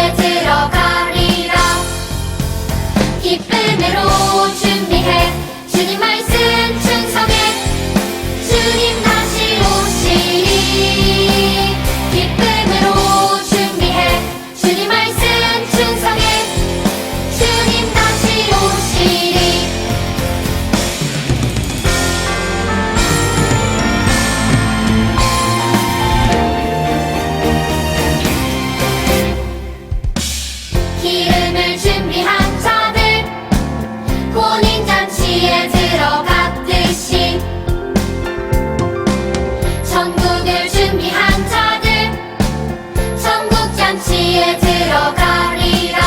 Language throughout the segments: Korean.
잔치에 들어가리라. 기쁨으로 준비해 주님 말씀 충성해 주님 다시 오시리. 기쁨으로 준비해 주님 말씀 충성해 주님 다시 오시리. 기름을 준비한 자들 혼인잔치에 들어갔듯이 천국을 준비한 자들 천국잔치에 들어가리라.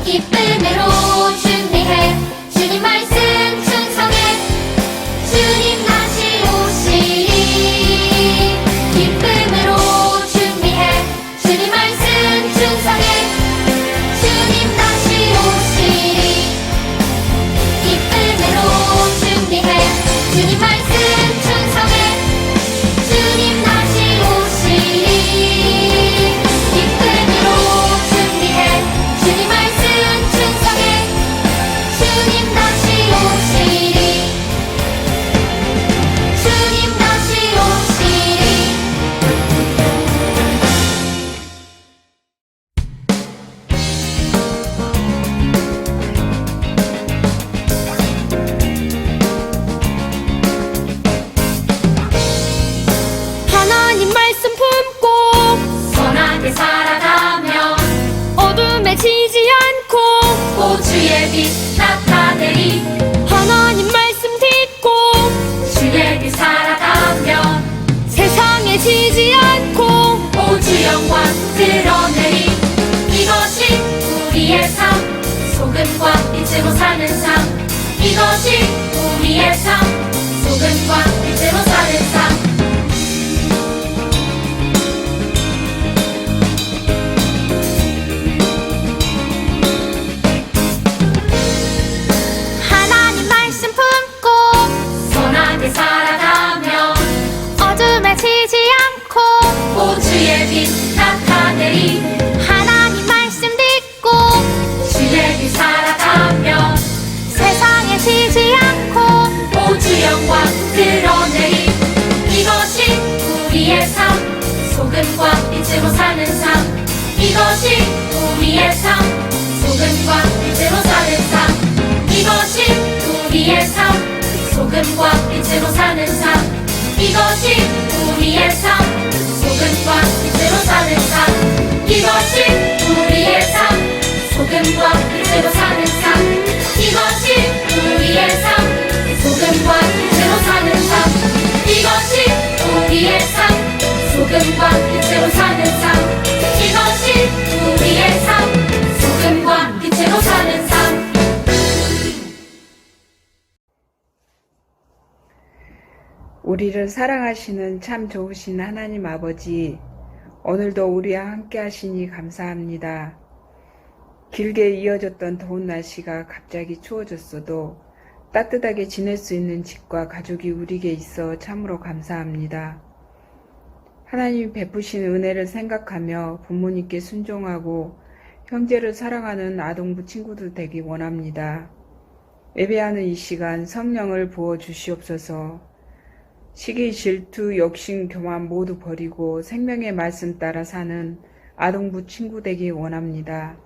기쁨으로 준비해 주님 말씀 충성해 주님 다시 오시리. 기쁨으로 준비해 주님 말씀 충성해 주님 다시 오시리. 기쁨으로 준비해 주님 말씀 충성해 주님 다시 오시리. 기쁨으로 준비해 주님 말씀 충성해 주님 다시 오시리. 주님 다시 오시리. 하나님 말씀 품고 선하게 살아가며 어둠에 지지 않고 호주의 빛 나타내리. 하나님 말씀 듣고 주의 빛 살아가며 세상에 지지 않고 호주 영광 드러내리. 이것이 우리의 삶 소금과 빛으로 사는 삶. 이것이 우리의 삶 소금과 빛으로 사는 삶. 하나님 말씀 품고 선하게 살아가며 어둠에 지지 않고 호주의 빛 나타내리. 하나님 말씀 듣고 주의 빛 살아가며 세상에 지지 않고 호주 영광 드러내리. 이것이 우리의 삶 소금과 빛으로 사는 삶. 이것이 우리의 삶 소금과 빛으로 사는 삶. 이것이 우리의 삶 소금과 빛으로 사는 삶. 이것이 우리의 삶 소금과 빛으로 사는 삶. 이것이 우리의 삶 소금과 빛으로 사는 삶. 이것이 우리의 삶 소금과 빛으로 사는 삶. 이것이 우리의 삶 소금과 빛으로 사는 삶. 이것이 우리의 삶 소금과 빛으로 사는 삶. 우리를 사랑하시는 참 좋으신 하나님 아버지, 오늘도 우리와 함께 하시니 감사합니다. 길게 이어졌던 더운 날씨가 갑자기 추워졌어도 따뜻하게 지낼 수 있는 집과 가족이 우리에게 있어 참으로 감사합니다. 하나님이 베푸신 은혜를 생각하며 부모님께 순종하고 형제를 사랑하는 아동부 친구들 되기 원합니다. 예배하는 이 시간 성령을 부어 주시옵소서. 시기, 질투, 욕심, 교만 모두 버리고 생명의 말씀 따라 사는 아동부 친구 되기 원합니다.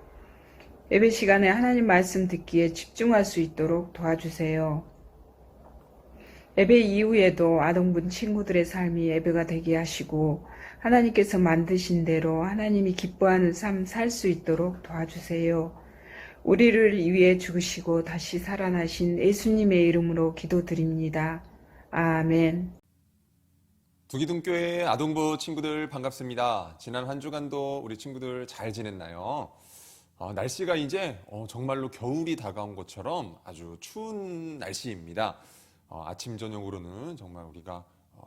예배 시간에 하나님 말씀 듣기에 집중할 수 있도록 도와주세요. 예배 이후에도 아동분 친구들의 삶이 예배가 되게 하시고 하나님께서 만드신 대로 하나님이 기뻐하는 삶 살 수 있도록 도와주세요. 우리를 위해 죽으시고 다시 살아나신 예수님의 이름으로 기도드립니다. 아멘. 두기둥교회 아동부 친구들 반갑습니다. 지난 한 주간도 우리 친구들 잘 지냈나요? 날씨가 이제 정말로 겨울이 다가온 것처럼 아주 추운 날씨입니다. 아침 저녁으로는 정말 우리가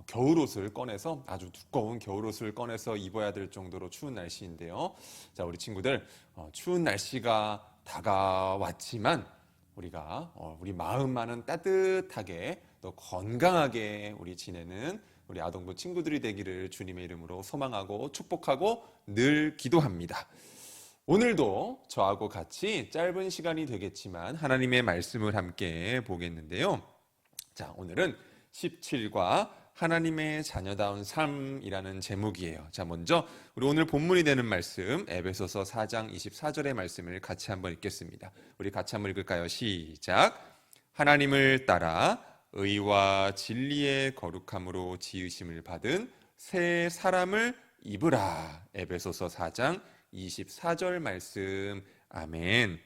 겨울옷을 꺼내서 아주 두꺼운 겨울옷을 꺼내서 입어야 될 정도로 추운 날씨인데요. 자, 우리 친구들 추운 날씨가 다가왔지만 우리가 우리 마음만은 따뜻하게 또 건강하게 우리 지내는 우리 아동부 친구들이 되기를 주님의 이름으로 소망하고 축복하고 늘 기도합니다. 오늘도 저하고 같이 짧은 시간이 되겠지만 하나님의 말씀을 함께 보겠는데요. 자, 오늘은 17과 하나님의 자녀다운 삶이라는 제목이에요. 자, 먼저 우리 오늘 본문이 되는 말씀 에베소서 4장 24절의 말씀을 같이 한번 읽겠습니다. 우리 같이 한번 읽을까요? 시작. 하나님을 따라 의와 진리의 거룩함으로 지으심을 받은 새 사람을 입으라. 에베소서 4장 24절 말씀. 아멘.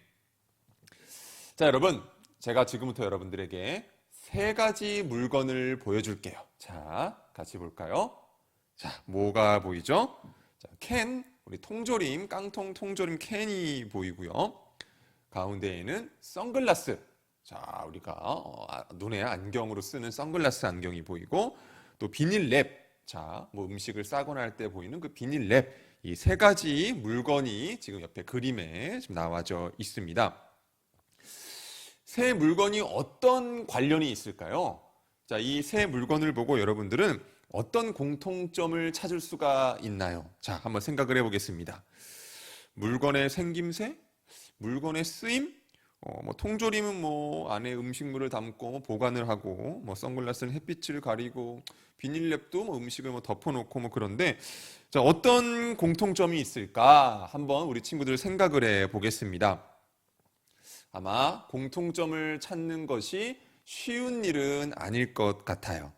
자, 여러분, 제가 지금부터 여러분들에게 세 가지 물건을 보여줄게요. 자, 같이 볼까요? 자, 뭐가 보이죠? 자, 캔, 우리 통조림, 깡통 통조림 캔이 보이고요. 가운데에는 선글라스. 자, 우리가 눈에 안경으로 쓰는 선글라스 안경이 보이고, 또 비닐랩. 자, 뭐 음식을 싸거나 할 때 보이는 그 비닐랩. 이 세 가지 물건이 지금 옆에 그림에 지금 나와져 있습니다. 새 물건이 어떤 관련이 있을까요? 자, 이 새 물건을 보고 여러분들은 어떤 공통점을 찾을 수가 있나요? 자, 한번 생각을 해보겠습니다. 물건의 생김새? 물건의 쓰임? 뭐 통조림은 뭐 안에 음식물을 담고 보관을 하고, 뭐 선글라스는 햇빛을 가리고, 비닐랩도 뭐 음식을 뭐 덮어놓고 뭐 그런데, 자, 어떤 공통점이 있을까? 한번 우리 친구들 생각을 해보겠습니다. 아마 공통점을 찾는 것이 쉬운 일은 아닐 것 같아요.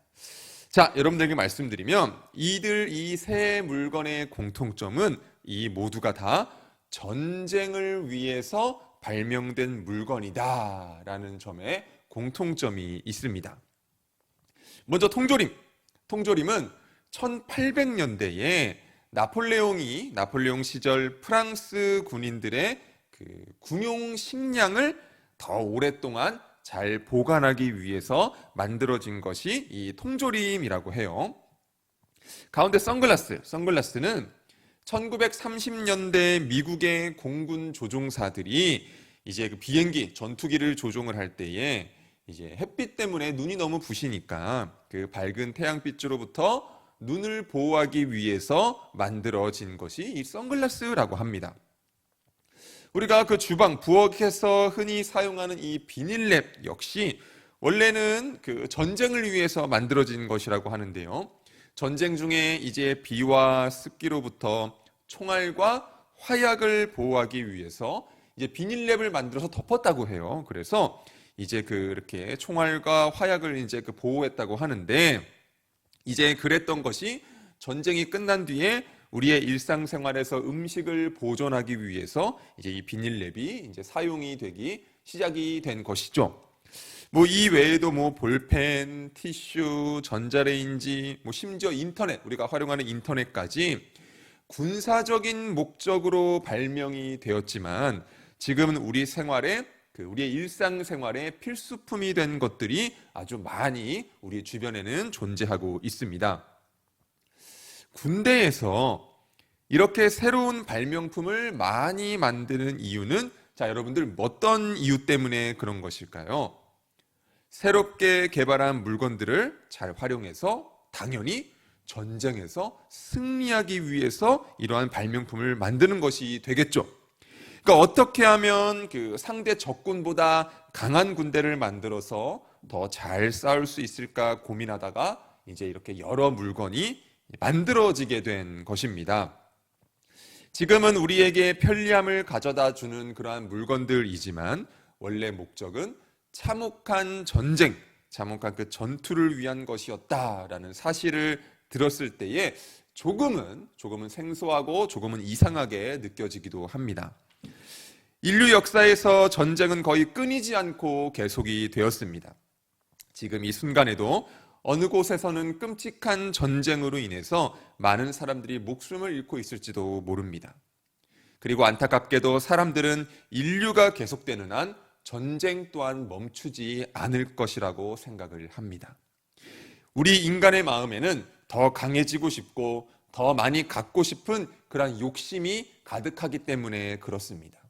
자, 여러분들에게 말씀드리면 이 세 물건의 공통점은 이 모두가 다 전쟁을 위해서 발명된 물건이다 라는 점에 공통점이 있습니다. 먼저 통조림. 통조림은 1800년대에 나폴레옹 시절 프랑스 군인들의 그 군용 식량을 더 오랫동안 잘 보관하기 위해서 만들어진 것이 이 통조림이라고 해요. 가운데 선글라스는 1930년대 미국의 공군 조종사들이 이제 그 비행기, 전투기를 조종을 할 때에 이제 햇빛 때문에 눈이 너무 부시니까 그 밝은 태양빛으로부터 눈을 보호하기 위해서 만들어진 것이 이 선글라스라고 합니다. 우리가 그 주방, 부엌에서 흔히 사용하는 이 비닐랩 역시 원래는 그 전쟁을 위해서 만들어진 것이라고 하는데요. 전쟁 중에 이제 비와 습기로부터 총알과 화약을 보호하기 위해서 이제 비닐랩을 만들어서 덮었다고 해요. 그래서 이제 그렇게 총알과 화약을 이제 그 보호했다고 하는데, 이제 그랬던 것이 전쟁이 끝난 뒤에 우리의 일상생활에서 음식을 보존하기 위해서 이제 이 비닐랩이 이제 사용이 되기 시작이 된 것이죠. 뭐 이 외에도 뭐 볼펜, 티슈, 전자레인지, 뭐 심지어 인터넷, 우리가 활용하는 인터넷까지 군사적인 목적으로 발명이 되었지만 지금은 우리 생활에 우리의 일상생활의 필수품이 된 것들이 아주 많이 우리 주변에는 존재하고 있습니다. 군대에서 이렇게 새로운 발명품을 많이 만드는 이유는, 자, 여러분들 어떤 이유 때문에 그런 것일까요? 새롭게 개발한 물건들을 잘 활용해서 당연히 전쟁에서 승리하기 위해서 이러한 발명품을 만드는 것이 되겠죠. 그러니까 어떻게 하면 그 상대 적군보다 강한 군대를 만들어서 더 잘 싸울 수 있을까 고민하다가 이제 이렇게 여러 물건이 만들어지게 된 것입니다. 지금은 우리에게 편리함을 가져다 주는 그러한 물건들이지만 원래 목적은 참혹한 전쟁, 참혹한 그 전투를 위한 것이었다라는 사실을 들었을 때에 조금은 생소하고 조금은 이상하게 느껴지기도 합니다. 인류 역사에서 전쟁은 거의 끊이지 않고 계속이 되었습니다. 지금 이 순간에도 어느 곳에서는 끔찍한 전쟁으로 인해서 많은 사람들이 목숨을 잃고 있을지도 모릅니다. 그리고 안타깝게도 사람들은 인류가 계속되는 한 전쟁 또한 멈추지 않을 것이라고 생각을 합니다. 우리 인간의 마음에는 더 강해지고 싶고 더 많이 갖고 싶은 그런 욕심이 가득하기 때문에 그렇습니다.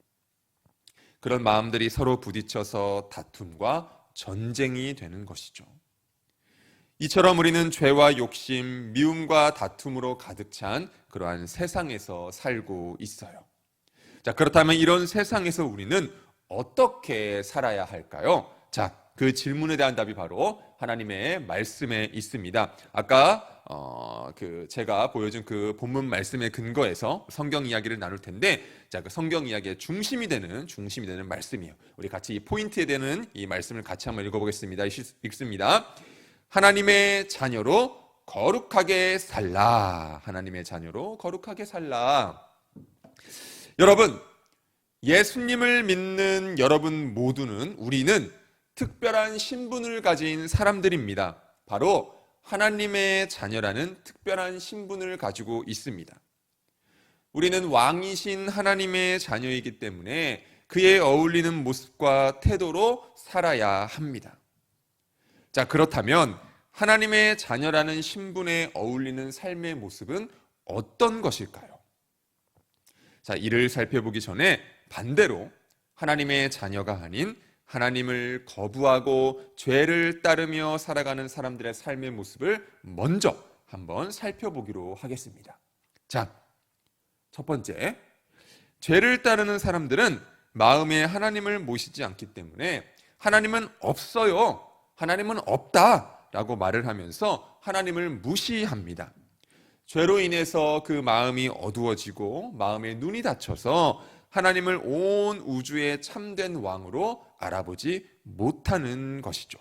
그런 마음들이 서로 부딪혀서 다툼과 전쟁이 되는 것이죠. 이처럼 우리는 죄와 욕심, 미움과 다툼으로 가득 찬 그러한 세상에서 살고 있어요. 자, 그렇다면 이런 세상에서 우리는 어떻게 살아야 할까요? 자, 그 질문에 대한 답이 바로 하나님의 말씀에 있습니다. 아까 제가 보여준 그 본문 말씀의 근거에서 성경 이야기를 나눌 텐데, 자, 그 성경 이야기의 중심이 되는 말씀이에요. 우리 같이 이 포인트에 되는 이 말씀을 같이 한번 읽어보겠습니다. 읽습니다. 하나님의 자녀로 거룩하게 살라. 하나님의 자녀로 거룩하게 살라. 여러분, 예수님을 믿는 여러분 모두는, 우리는 특별한 신분을 가진 사람들입니다. 바로 하나님의 자녀라는 특별한 신분을 가지고 있습니다. 우리는 왕이신 하나님의 자녀이기 때문에 그에 어울리는 모습과 태도로 살아야 합니다. 자, 그렇다면 하나님의 자녀라는 신분에 어울리는 삶의 모습은 어떤 것일까요? 자, 이를 살펴보기 전에 반대로 하나님의 자녀가 아닌 하나님을 거부하고 죄를 따르며 살아가는 사람들의 삶의 모습을 먼저 한번 살펴보기로 하겠습니다. 자, 첫 번째, 죄를 따르는 사람들은 마음에 하나님을 모시지 않기 때문에 하나님은 없어요, 하나님은 없다라고 말을 하면서 하나님을 무시합니다. 죄로 인해서 그 마음이 어두워지고 마음의 눈이 닫혀서 하나님을 온 우주의 참된 왕으로 알아보지 못하는 것이죠.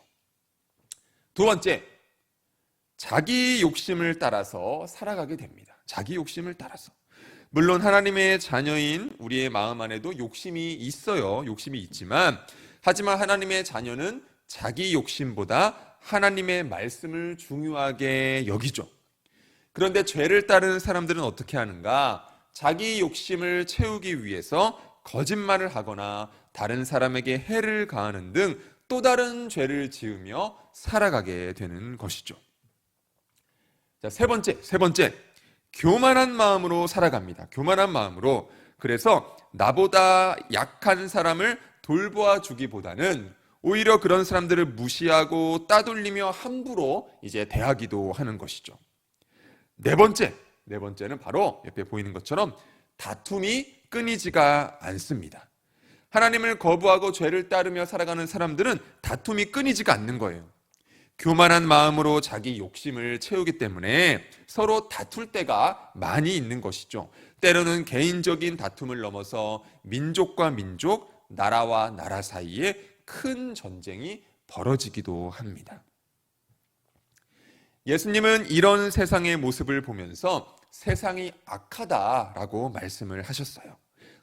두 번째, 자기 욕심을 따라서 살아가게 됩니다. 자기 욕심을 따라서. 물론 하나님의 자녀인 우리의 마음 안에도 욕심이 있어요. 욕심이 있지만, 하지만 하나님의 자녀는 자기 욕심보다 하나님의 말씀을 중요하게 여기죠. 그런데 죄를 따르는 사람들은 어떻게 하는가? 자기 욕심을 채우기 위해서 거짓말을 하거나 다른 사람에게 해를 가하는 등 또 다른 죄를 지으며 살아가게 되는 것이죠. 자, 세 번째, 교만한 마음으로 살아갑니다. 교만한 마음으로. 그래서 나보다 약한 사람을 돌보아 주기보다는 오히려 그런 사람들을 무시하고 따돌리며 함부로 이제 대하기도 하는 것이죠. 네 번째는 바로 옆에 보이는 것처럼 다툼이 끊이지가 않습니다. 하나님을 거부하고 죄를 따르며 살아가는 사람들은 다툼이 끊이지가 않는 거예요. 교만한 마음으로 자기 욕심을 채우기 때문에 서로 다툴 때가 많이 있는 것이죠. 때로는 개인적인 다툼을 넘어서 민족과 민족, 나라와 나라 사이에 큰 전쟁이 벌어지기도 합니다. 예수님은 이런 세상의 모습을 보면서 세상이 악하다라고 말씀을 하셨어요.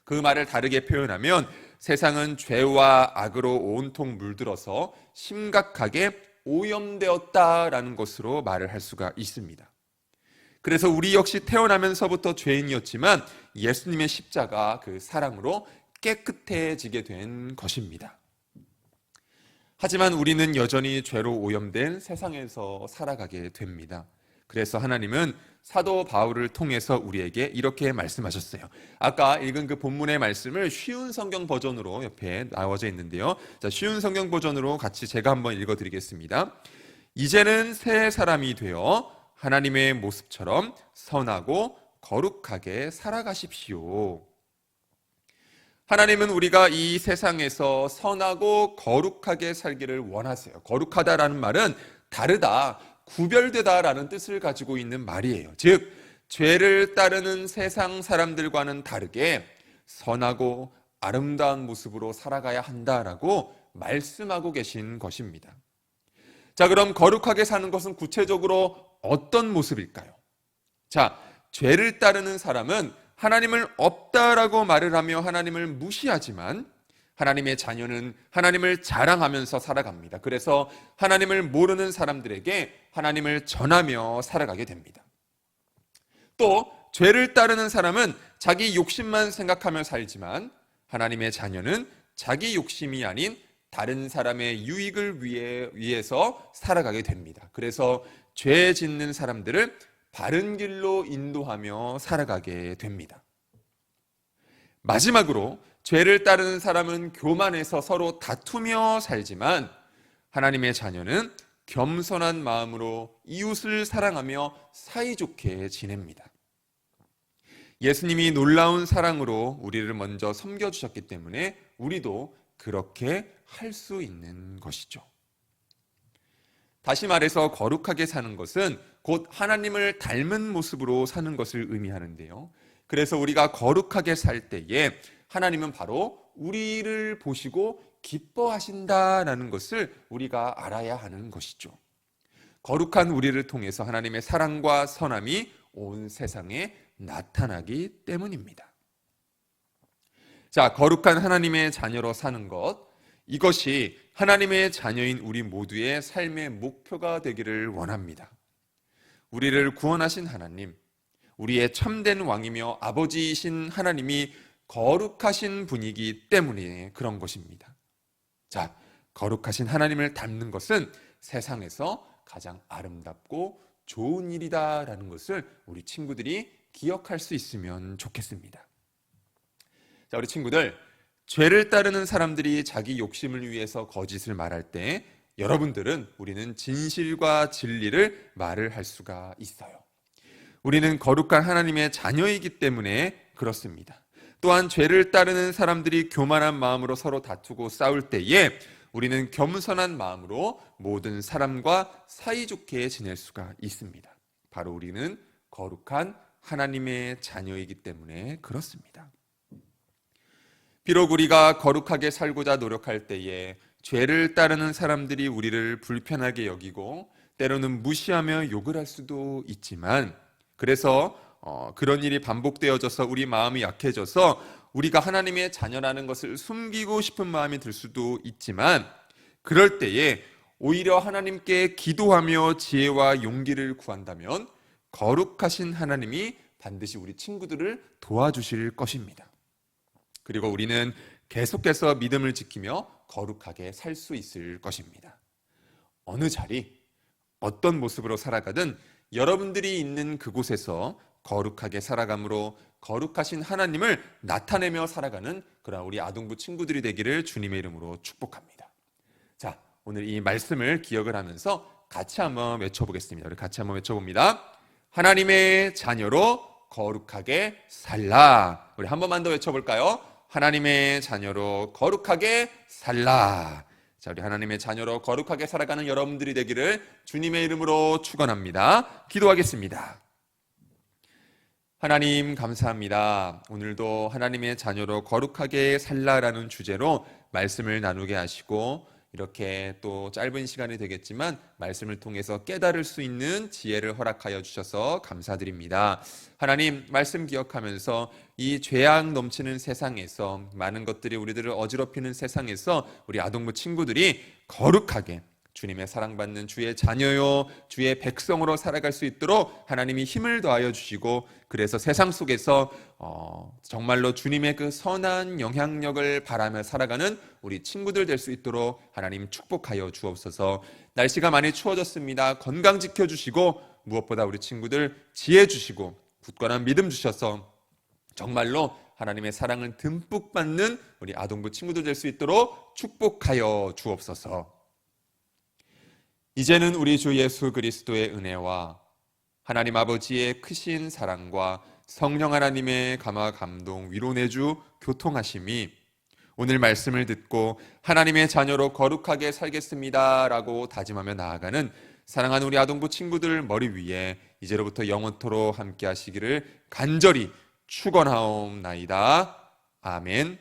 그 말을 다르게 표현하면 세상은 죄와 악으로 온통 물들어서 심각하게 오염되었다라는 것으로 말을 할 수가 있습니다. 그래서 우리 역시 태어나면서부터 죄인이었지만 예수님의 십자가 그 사랑으로 깨끗해지게 된 것입니다. 하지만 우리는 여전히 죄로 오염된 세상에서 살아가게 됩니다. 그래서 하나님은 사도 바울을 통해서 우리에게 이렇게 말씀하셨어요. 아까 읽은 그 본문의 말씀을 쉬운 성경 버전으로 옆에 나와져 있는데요. 자, 쉬운 성경 버전으로 같이 제가 한번 읽어드리겠습니다. 이제는 새 사람이 되어 하나님의 모습처럼 선하고 거룩하게 살아가십시오. 하나님은 우리가 이 세상에서 선하고 거룩하게 살기를 원하세요. 거룩하다라는 말은 다르다, 구별되다라는 뜻을 가지고 있는 말이에요. 즉, 죄를 따르는 세상 사람들과는 다르게 선하고 아름다운 모습으로 살아가야 한다라고 말씀하고 계신 것입니다. 자, 그럼 거룩하게 사는 것은 구체적으로 어떤 모습일까요? 자, 죄를 따르는 사람은 하나님을 없다라고 말을 하며 하나님을 무시하지만 하나님의 자녀는 하나님을 자랑하면서 살아갑니다. 그래서 하나님을 모르는 사람들에게 하나님을 전하며 살아가게 됩니다. 또 죄를 따르는 사람은 자기 욕심만 생각하며 살지만 하나님의 자녀는 자기 욕심이 아닌 다른 사람의 유익을 위해서 살아가게 됩니다. 그래서 죄 짓는 사람들을 바른 길로 인도하며 살아가게 됩니다. 마지막으로 죄를 따르는 사람은 교만해서 서로 다투며 살지만 하나님의 자녀는 겸손한 마음으로 이웃을 사랑하며 사이좋게 지냅니다. 예수님이 놀라운 사랑으로 우리를 먼저 섬겨주셨기 때문에 우리도 그렇게 할 수 있는 것이죠. 다시 말해서 거룩하게 사는 것은 곧 하나님을 닮은 모습으로 사는 것을 의미하는데요. 그래서 우리가 거룩하게 살 때에 하나님은 바로 우리를 보시고 기뻐하신다라는 것을 우리가 알아야 하는 것이죠. 거룩한 우리를 통해서 하나님의 사랑과 선함이 온 세상에 나타나기 때문입니다. 자, 거룩한 하나님의 자녀로 사는 것, 이것이 하나님의 자녀인 우리 모두의 삶의 목표가 되기를 원합니다. 우리를 구원하신 하나님, 우리의 참된 왕이며 아버지이신 하나님이 거룩하신 분이기 때문에 그런 것입니다. 자, 거룩하신 하나님을 닮는 것은 세상에서 가장 아름답고 좋은 일이다라는 것을 우리 친구들이 기억할 수 있으면 좋겠습니다. 자, 우리 친구들, 죄를 따르는 사람들이 자기 욕심을 위해서 거짓을 말할 때 여러분들은 우리는 진실과 진리를 말을 할 수가 있어요. 우리는 거룩한 하나님의 자녀이기 때문에 그렇습니다. 또한 죄를 따르는 사람들이 교만한 마음으로 서로 다투고 싸울 때에 우리는 겸손한 마음으로 모든 사람과 사이좋게 지낼 수가 있습니다. 바로 우리는 거룩한 하나님의 자녀이기 때문에 그렇습니다. 비록 우리가 거룩하게 살고자 노력할 때에 죄를 따르는 사람들이 우리를 불편하게 여기고 때로는 무시하며 욕을 할 수도 있지만, 그래서 그런 일이 반복되어져서 우리 마음이 약해져서 우리가 하나님의 자녀라는 것을 숨기고 싶은 마음이 들 수도 있지만, 그럴 때에 오히려 하나님께 기도하며 지혜와 용기를 구한다면 거룩하신 하나님이 반드시 우리 친구들을 도와주실 것입니다. 그리고 우리는 계속해서 믿음을 지키며 거룩하게 살 수 있을 것입니다. 어느 자리, 어떤 모습으로 살아가든 여러분들이 있는 그곳에서 거룩하게 살아감으로 거룩하신 하나님을 나타내며 살아가는 그런 우리 아동부 친구들이 되기를 주님의 이름으로 축복합니다. 자, 오늘 이 말씀을 기억을 하면서 같이 한번 외쳐보겠습니다. 우리 같이 한번 외쳐봅니다. 하나님의 자녀로 거룩하게 살라. 우리 한 번만 더 외쳐볼까요? 하나님의 자녀로 거룩하게 살라. 자, 우리 하나님의 자녀로 거룩하게 살아가는 여러분들이 되기를 주님의 이름으로 축원합니다. 기도하겠습니다. 하나님 감사합니다. 오늘도 하나님의 자녀로 거룩하게 살라라는 주제로 말씀을 나누게 하시고 이렇게 또 짧은 시간이 되겠지만 말씀을 통해서 깨달을 수 있는 지혜를 허락하여 주셔서 감사드립니다. 하나님, 말씀 기억하면서 이 죄악 넘치는 세상에서, 많은 것들이 우리들을 어지럽히는 세상에서 우리 아동부 친구들이 거룩하게 주님의 사랑받는 주의 자녀요, 주의 백성으로 살아갈 수 있도록 하나님이 힘을 더하여 주시고, 그래서 세상 속에서 정말로 주님의 그 선한 영향력을 바라며 살아가는 우리 친구들 될 수 있도록 하나님 축복하여 주옵소서. 날씨가 많이 추워졌습니다. 건강 지켜주시고 무엇보다 우리 친구들 지혜 주시고 굳건한 믿음 주셔서 정말로 하나님의 사랑을 듬뿍 받는 우리 아동부 친구들 될 수 있도록 축복하여 주옵소서. 이제는 우리 주 예수 그리스도의 은혜와 하나님 아버지의 크신 사랑과 성령 하나님의 감화 감동 위로 내주 교통하심이 오늘 말씀을 듣고 하나님의 자녀로 거룩하게 살겠습니다라고 다짐하며 나아가는 사랑하는 우리 아동부 친구들 머리 위에 이제로부터 영원토록 함께 하시기를 간절히 축원하옵나이다. 아멘.